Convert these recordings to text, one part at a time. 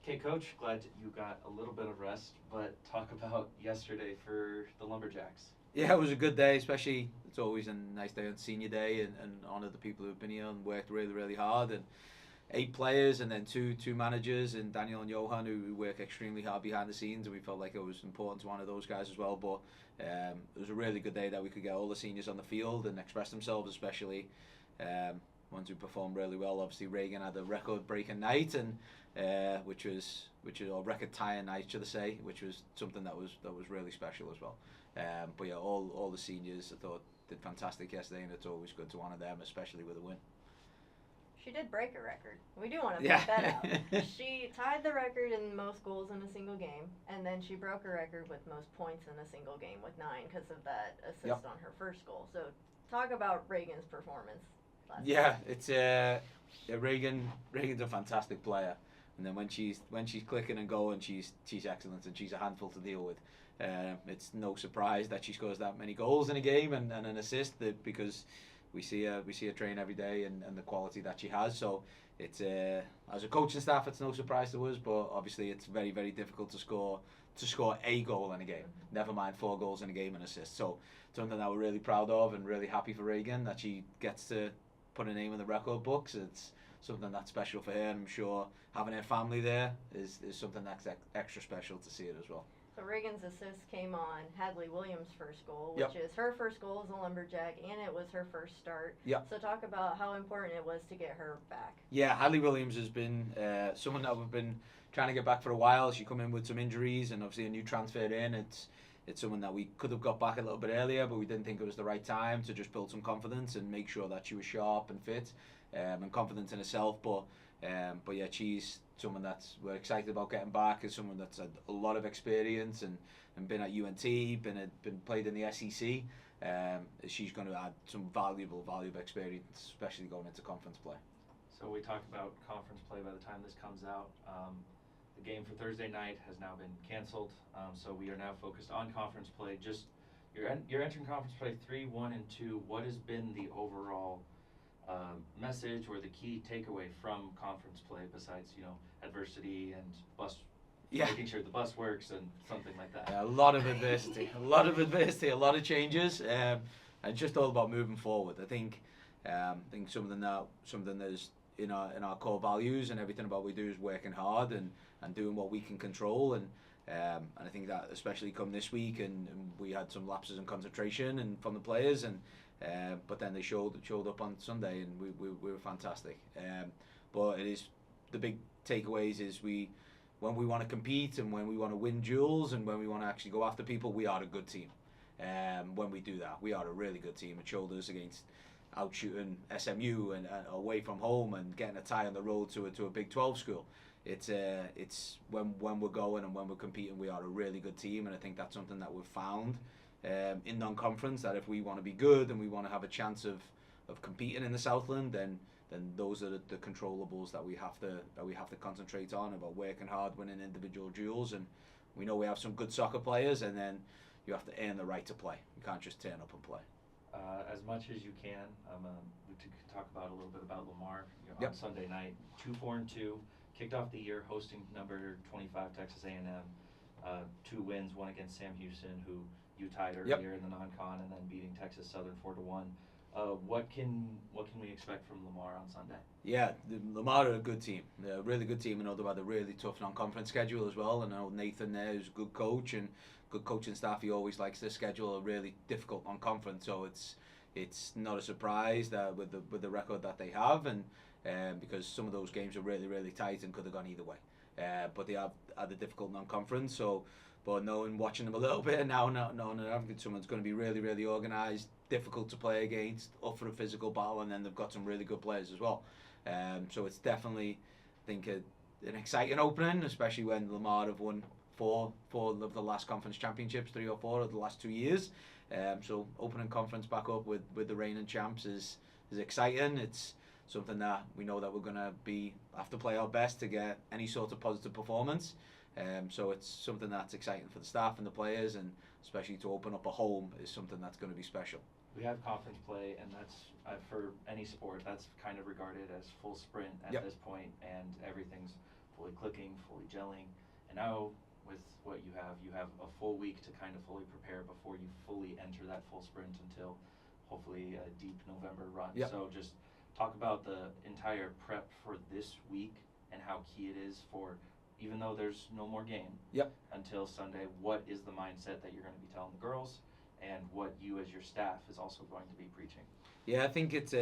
Okay, Coach, glad you got a little bit of rest, but talk about yesterday for the Lumberjacks. Yeah, it was a good day, especially it's always a nice day on senior day and honour the people who've been here and worked really, really hard. And 8 players and then two managers and Daniel and Johan who work extremely hard behind the scenes, and we felt like it was important to honour those guys as well. But it was a really good day that we could get all the seniors on the field and express themselves, especially ones who performed really well. Obviously, Reagan had a record-breaking night, and which is a record-tying night, should I say, which was something that was really special as well. But yeah, all the seniors I thought did fantastic yesterday, and it's always good to honour them, especially with a win. She did break a record. We do want to Yeah. point that out. She tied the record in most goals in a single game, and then she broke a record with most points in a single game with 9 because of that assist Yep. on her first goal. So talk about Reagan's performance. Yeah, it's yeah, Reagan's a fantastic player, and then when she's clicking and going, she's excellent, and she's a handful to deal with. It's no surprise that she scores that many goals in a game and an assist, because we see her train every day, and the quality that she has. So it's as a coaching staff, it's no surprise to us, but obviously it's very, very difficult to score a goal in a game. Never mind 4 goals in a game and assist. So something that we're really proud of and really happy for Reagan that she gets to put her name in the record books. It's something that's special for her, and I'm sure having her family there is something that's extra special to see it as well. So Reagan's assist came on Hadley Williams' first goal, Yep. which is her first goal as a Lumberjack, and it was her first start. Yep. So talk about how important it was to get her back. Yeah, Hadley Williams has been someone that we've been trying to get back for a while. She come in with some injuries, and obviously a new transfer in. It's someone that we could have got back a little bit earlier, but we didn't think it was the right time to just build some confidence and make sure that she was sharp and fit, and confident in herself. But yeah, she's someone that's we're excited about getting back. Is someone that's had a lot of experience and been at UNT, been played in the SEC. She's going to add some valuable experience, especially going into conference play. So we talked about conference play by the time this comes out. The game for Thursday night has now been canceled, so we are now focused on conference play. Just you're entering conference play 3, 1, and 2. What has been the overall message or the key takeaway from conference play besides adversity and making sure the bus works and something like that? A lot of adversity, a lot of changes, and it's just all about moving forward. I think something that is in our core values, and everything about what we do is working hard and doing what we can control, and I think that especially come this week, and we had some lapses in concentration and from the players, and but then they showed up on Sunday, and we were fantastic. But it is the big takeaways is when we want to compete and when we want to win duels and when we want to actually go after people, we are a good team. When we do that, we are a really good team. It showed us against out shooting SMU and away from home and getting a tie on the road to a Big 12 school. It's when we're going and when we're competing, we are a really good team, and I think that's something that we've found in non-conference, that if we want to be good and we want to have a chance of competing in the Southland, then those are the controllables that we have to concentrate on, about working hard, winning individual duels, and we know we have some good soccer players, and then you have to earn the right to play. You can't just turn up and play. As much as you can, we can talk about a little bit about Lamar. Yep. On Sunday night, 2-4-2, kicked off the year hosting number 25 Texas A&M. 2 wins, one against Sam Houston, who you tied earlier in the non-con, and then beating Texas Southern 4-1. What can we expect from Lamar on Sunday? Yeah, Lamar are a good team. They're a really good team. I know they've had a really tough non-conference schedule as well. And I know Nathan there is a good coach and good coaching staff. He always likes to schedule a really difficult non-conference. So it's not a surprise that with the record that they have, and because some of those games are really, really tight and could have gone either way. But they have had a difficult non-conference. So, but watching them a little bit now, knowing that someone's going to be really, really organised, difficult to play against, up for a physical battle, and then they've got some really good players as well. So it's definitely, I think, an exciting opening, especially when Lamar have won four of the last conference championships, 3 or 4 of the last 2 years. So opening conference back up with the reigning champs is exciting. It's something that we know that we're going to have to play our best to get any sort of positive performance. So it's something that's exciting for the staff and the players, and especially to open up a home is something that's going to be special. We have conference play, and that's for any sport, that's kind of regarded as full sprint at this point, and everything's fully clicking, fully gelling. And now with what you have a full week to kind of fully prepare before you fully enter that full sprint until hopefully a deep November run. Yep. So just talk about the entire prep for this week and how key it is for, even though there's no more game Yep. until Sunday, what is the mindset that you're going to be telling the girls, and what you as your staff is also going to be preaching? Yeah, I think it's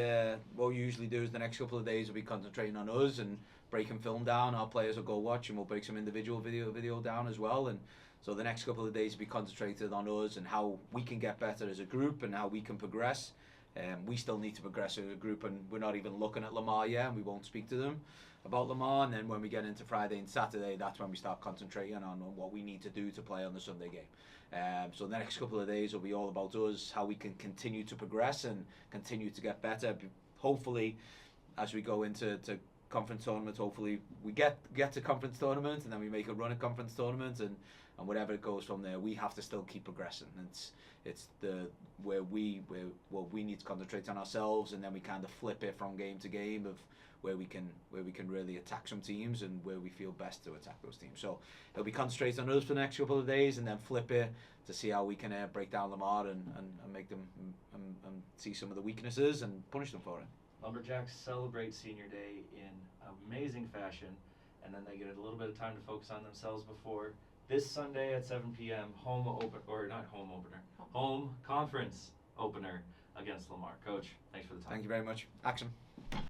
what we usually do is the next couple of days will be concentrating on us and breaking film down. Our players will go watch, and we'll break some individual video down as well. And so the next couple of days will be concentrated on us and how we can get better as a group and how we can progress. We still need to progress as a group, and we're not even looking at Lamar yet, and we won't speak to them about Lamar. And then when we get into Friday and Saturday, that's when we start concentrating on what we need to do to play on the Sunday game. So the next couple of days will be all about us, how we can continue to progress and continue to get better. Hopefully, as we go into conference tournaments, hopefully we get to conference tournaments, and then we make a run at conference tournaments, and whatever it goes from there, we have to still keep progressing. It's where we need to concentrate on ourselves, and then we kind of flip it from game to game of where we can really attack some teams and where we feel best to attack those teams. So it'll be concentrated on us for the next couple of days, and then flip it to see how we can break down Lamar and make them and see some of the weaknesses and punish them for it. Lumberjacks celebrate Senior Day in amazing fashion, and then they get a little bit of time to focus on themselves before this Sunday at 7 p.m. home conference opener against Lamar. Coach, thanks for the time. Thank you very much. Action.